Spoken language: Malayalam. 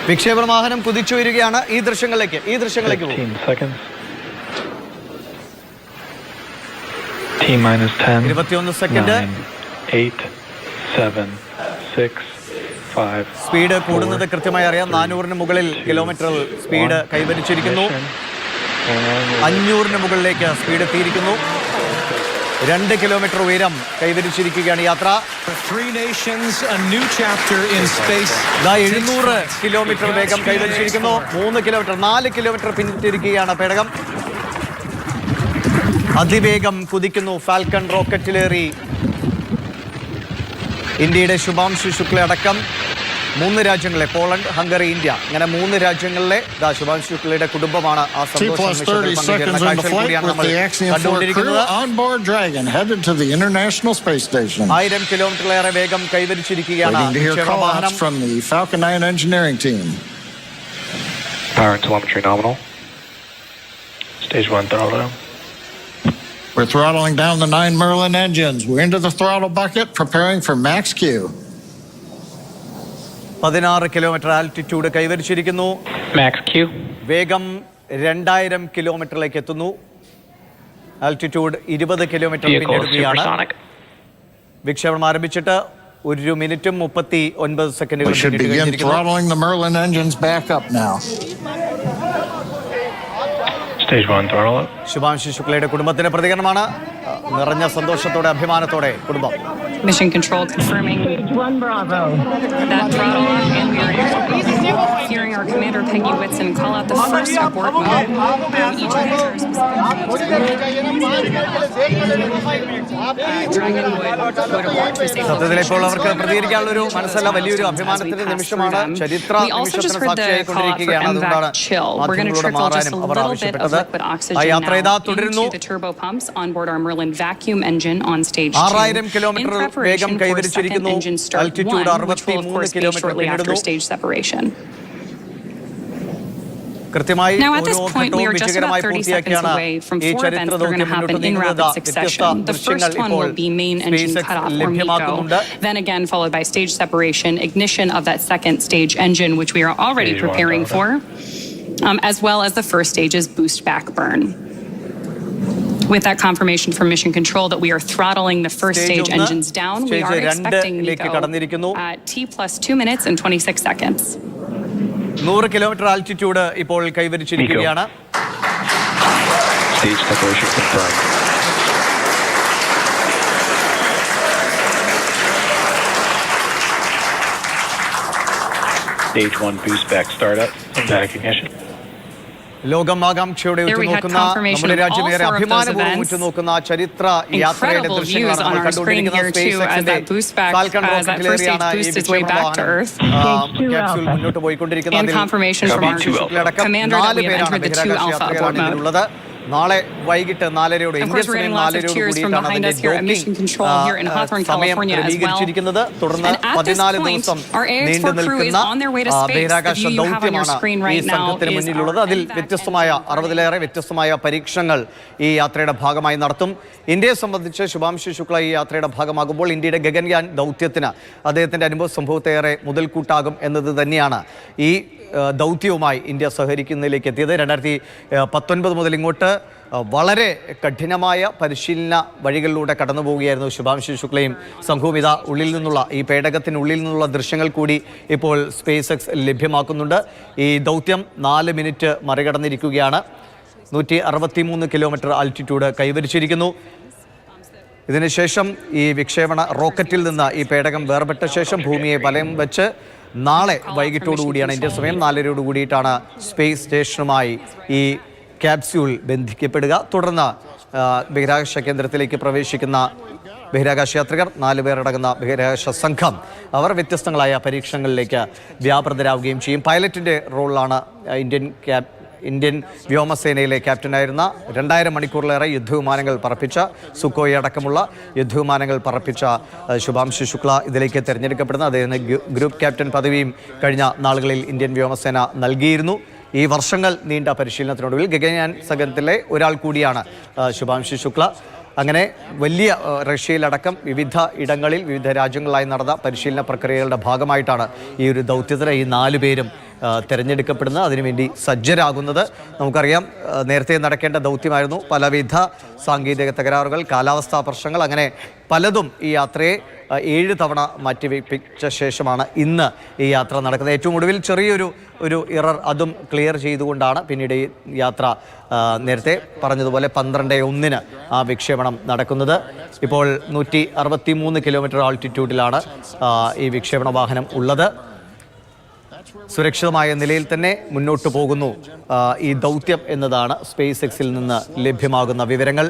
വിക്ഷേപണ വാഹനം കുതിച്ചുയരുകയാണ്. ഈ ദൃശ്യങ്ങളിലേക്ക് പോകും. T-10, 21 second. 9, 8, 7, 6, 5. സ്പീഡ് കൂടുന്നത് കൃത്യമായി അറിയാം. 400-ന് മുകളിൽ കിലോമീറ്റർ സ്പീഡ് കൈവരിച്ചിരിക്കുന്നു. 500-ന് മുകളിലേക്ക് സ്പീഡ് എത്തിയിരിക്കുന്നു. 2 കിലോമീറ്റർ ഉയരം കൈവരിച്ചിരിക്കുകയാണ് യാത്ര. 700 കിലോമീറ്റർ വേഗം കൈവരിച്ചിരിക്കുന്നു. 4 കിലോമീറ്റർ പിന്നിട്ടിരിക്കുകയാണ് പേടകം. അതിവേഗം കുതിക്കുന്നു. ഫാൽക്കൺ റോക്കറ്റിലേറി ഇന്ത്യയുടെ ശുഭാംശു ശുക്ല അടക്കം 3 രാജ്യങ്ങളിലെ പോളണ്ട്, ഹംഗറി, ഇന്ത്യ, അങ്ങനെ 3 രാജ്യങ്ങളിലെ ശുഭാംശു ശുക്ലയുടെ കുടുംബമാണ് ആ സന്തോഷം. 1000 കിലോമീറ്ററിലേറെ വേഗം കൈവരിച്ചിരിക്കുകയാണ്. Power and telemetry nominal. Stage 1 throttle. We're throttling down the 9 Merlin engines. We're into the throttle bucket, preparing for max Q. 16 kilometre altitude കൈവരിച്ചിരിക്കുന്നു. Max Q. വേഗം 2000 കിലോമീറ്ററിലേക്ക് എത്തുന്നു. ആൾട്ടിറ്റ്യൂഡ് 20 കിലോമീറ്റർ പിന്നിടുകയാണ്. വിക്ഷേപണം ആരംഭിച്ചിട്ട് 1 മിനിറ്റും 39 സെക്കൻഡുകൾ. We should begin throttling the Merlin engines back up now. Stage 1 throttle up. Shubhanshu ശുക്ലയുടെ കുടുംബത്തിന്റെ പ്രതികരണമാണ്. നിറഞ്ഞ സന്തോഷത്തോടെ അഭിമാനത്തോടെ കുടുംബം. Mission Control confirming One Bravo. that throttle up, and we are hearing our commander Peggy Whitson call out the first abort mode. Each user Dragon would abort to save. സത്യത്തിൽ ഇപ്പോൾ അവർക്ക് പ്രതികരിക്കാനുള്ള ഒരു മനസ്സല്ല, വലിയൊരു അഭിമാനത്തിന്റെ നിമിഷമാണ്. ചരിത്ര നിമിഷത്തിന് സാക്ഷിയായിക്കൊണ്ടിരിക്കുകയാണ്. അതുകൊണ്ടാണ് മാധ്യമങ്ങളോട് മാറാനും അവർ ആവശ്യപ്പെട്ടത്. ആ യാത്ര ഇതാ തുടരുന്നു. 6000 കിലോമീറ്റർ വേഗം കൈവരിച്ചിരിക്കുന്നു. Altitude 63 kilometre പിന്നിടുന്നു. കൃത്യമായി ഓരോ ഘട്ടവും വിജയകരമായി പൂർത്തിയാക്കിയാണ് ഈ ചരിത്ര ദൗത്യം മുന്നോട്ട് നീങ്ങുന്നത്. വ്യത്യസ്ത ദൃശ്യങ്ങൾ ഇപ്പോൾ SpaceX ലഭ്യമാക്കുന്നുണ്ട്. Then again followed by stage separation, ignition of that second stage engine, which we are already preparing for, as well as the first stage's boost back burn. With that confirmation from Mission Control that we are throttling the first stage engines down, we are expecting MECO at T+2 minutes and 26 seconds. 100 kilometre altitude ഇപ്പോൾ കൈവരിച്ചിരിക്കുകയാണ്. Stage separation confirmed. Stage 1 boost back startup and back ignition. ലോകം ആകാംക്ഷയോടെ ഉറ്റുനോക്കുന്ന, നമ്മുടെ രാജ്യം ഏറെ അഭിമാനപൂർവ്വം ഉറ്റുനോക്കുന്ന ചരിത്ര യാത്രയുടെ ദൃശ്യങ്ങളാണ് നമ്മൾ കണ്ടുകൊണ്ടിരിക്കുന്നത്. SpaceXന്റെ ഫാൽക്കൺ റോക്കറ്റിലേറിയാണ് ഈ വിക്ഷേപണ ക്യാപ്സ്യൂൾ മുന്നോട്ട് പോയിക്കൊണ്ടിരിക്കുന്നത്. അടക്കം 4 പേരാണ് ബഹിരാകാശ യാത്രികരാണ് ഇതിലുള്ളത്. നാളെ വൈകിട്ട് 4:30 ഇന്ത്യൻ സമയം 4:30 കൂടിയിട്ടാണ് അതിന്റെ സമയം ക്രമീകരിച്ചിരിക്കുന്നത്. തുടർന്ന് 14 ദിവസം നീണ്ടു നിൽക്കുന്ന ബഹിരാകാശ ദൗത്യമാണ് ഈ സംഘത്തിന് മുന്നിലുള്ളത്. അതിൽ വ്യത്യസ്തമായ 60-ലേറെ വ്യത്യസ്തമായ പരീക്ഷണങ്ങൾ ഈ യാത്രയുടെ ഭാഗമായി നടത്തും. ഇന്ത്യയെ സംബന്ധിച്ച് ശുഭാംശു ശുക്ല ഈ യാത്രയുടെ ഭാഗമാകുമ്പോൾ ഇന്ത്യയുടെ ഗഗൻയാൻ ദൗത്യത്തിന് അദ്ദേഹത്തിന്റെ അനുഭവ സംഭവത്തേറെ മുതൽക്കൂട്ടാകും എന്നത് തന്നെയാണ് ഈ ദൗത്യവുമായി ഇന്ത്യ സഹകരിക്കുന്നതിലേക്ക് എത്തിയത്. 2019 മുതൽ ഇങ്ങോട്ട് വളരെ കഠിനമായ പരിശീലന വഴികളിലൂടെ കടന്നു പോവുകയായിരുന്നു ശുഭാംശു ശുക്ലയും സംഘവും. ഇതാ ഉള്ളിൽ നിന്നുള്ള, ഈ പേടകത്തിനുള്ളിൽ നിന്നുള്ള ദൃശ്യങ്ങൾ കൂടി ഇപ്പോൾ SpaceX ലഭ്യമാക്കുന്നുണ്ട്. ഈ ദൗത്യം 4 മിനിറ്റ് മറികടന്നിരിക്കുകയാണ്. 163 കിലോമീറ്റർ ആൾട്ടിറ്റ്യൂഡ് കൈവരിച്ചിരിക്കുന്നു. ഇതിനുശേഷം ഈ വിക്ഷേപണ റോക്കറ്റിൽ നിന്ന് ഈ പേടകം വേർപെട്ട ശേഷം ഭൂമിയെ വലയം വെച്ച് നാളെ വൈകിട്ടോടുകൂടിയാണ് ഇന്ത്യൻ സമയം 4:30 കൂടിയിട്ടാണ് സ്പേസ് സ്റ്റേഷനുമായി ഈ ക്യാപ്സ്യൂൾ ബന്ധിക്കപ്പെടുക. തുടർന്ന് ബഹിരാകാശ കേന്ദ്രത്തിലേക്ക് പ്രവേശിക്കുന്ന ബഹിരാകാശ യാത്രികർ 4 പേരടങ്ങുന്ന ബഹിരാകാശ സംഘം അവർ വ്യത്യസ്തങ്ങളായ പരീക്ഷണങ്ങളിലേക്ക് വ്യാപൃതരാവുകയും ചെയ്യും. പൈലറ്റിൻ്റെ റോളിലാണ് ഇന്ത്യൻ വ്യോമസേനയിലെ ക്യാപ്റ്റനായിരുന്ന 2000 മണിക്കൂറിലേറെ യുദ്ധവിമാനങ്ങൾ പറപ്പിച്ച സുക്കോയ് അടക്കമുള്ള യുദ്ധവിമാനങ്ങൾ പറപ്പിച്ച ശുഭാംശു ശുക്ല ഇതിലേക്ക് തിരഞ്ഞെടുക്കപ്പെടുന്ന അദ്ദേഹത്തിന് ഗ്രൂപ്പ് ക്യാപ്റ്റൻ പദവിയും കഴിഞ്ഞ നാളുകളിൽ ഇന്ത്യൻ വ്യോമസേന നൽകിയിരുന്നു. ഈ വർഷങ്ങൾ നീണ്ട പരിശീലനത്തിനൊടുവിൽ ഗഗൻയാൻ സംഘത്തിലെ ഒരാൾ കൂടിയാണ് ശുഭാംശു ശുക്ല. അങ്ങനെ വലിയ റഷ്യയിലടക്കം വിവിധ ഇടങ്ങളിൽ വിവിധ രാജ്യങ്ങളിലായി നടന്ന പരിശീലന പ്രക്രിയകളുടെ ഭാഗമായിട്ടാണ് ഈ ഒരു ദൗത്യത്തിൽ ഈ 4 പേരും തിരഞ്ഞെടുക്കപ്പെടുന്നത്, അതിനുവേണ്ടി സജ്ജരാകുന്നത്. നമുക്കറിയാം, നേരത്തെ നടക്കേണ്ട ദൗത്യമായിരുന്നു. പലവിധ സാങ്കേതിക തകരാറുകൾ, കാലാവസ്ഥാ പ്രശ്നങ്ങൾ, അങ്ങനെ പലതും ഈ യാത്രയെ 7 തവണ മാറ്റിവെപ്പിച്ച ശേഷമാണ് ഇന്ന് ഈ യാത്ര നടക്കുന്നത്. ഏറ്റവും ഒടുവിൽ ചെറിയൊരു ഇറർ, അതും ക്ലിയർ ചെയ്തുകൊണ്ടാണ് പിന്നീട് ഈ യാത്ര നേരത്തെ പറഞ്ഞതുപോലെ 12:01 ആ വിക്ഷേപണം നടക്കുന്നത്. ഇപ്പോൾ 163 കിലോമീറ്റർ ആൾട്ടിറ്റ്യൂഡിലാണ് ഈ വിക്ഷേപണ വാഹനം ഉള്ളത്. സുരക്ഷിതമായ നിലയിൽ തന്നെ മുന്നോട്ട് പോകുന്നു ഈ ദൗത്യം എന്നതാണ് സ്പേസ് എക്സിൽ നിന്ന് ലഭ്യമാകുന്ന വിവരങ്ങൾ.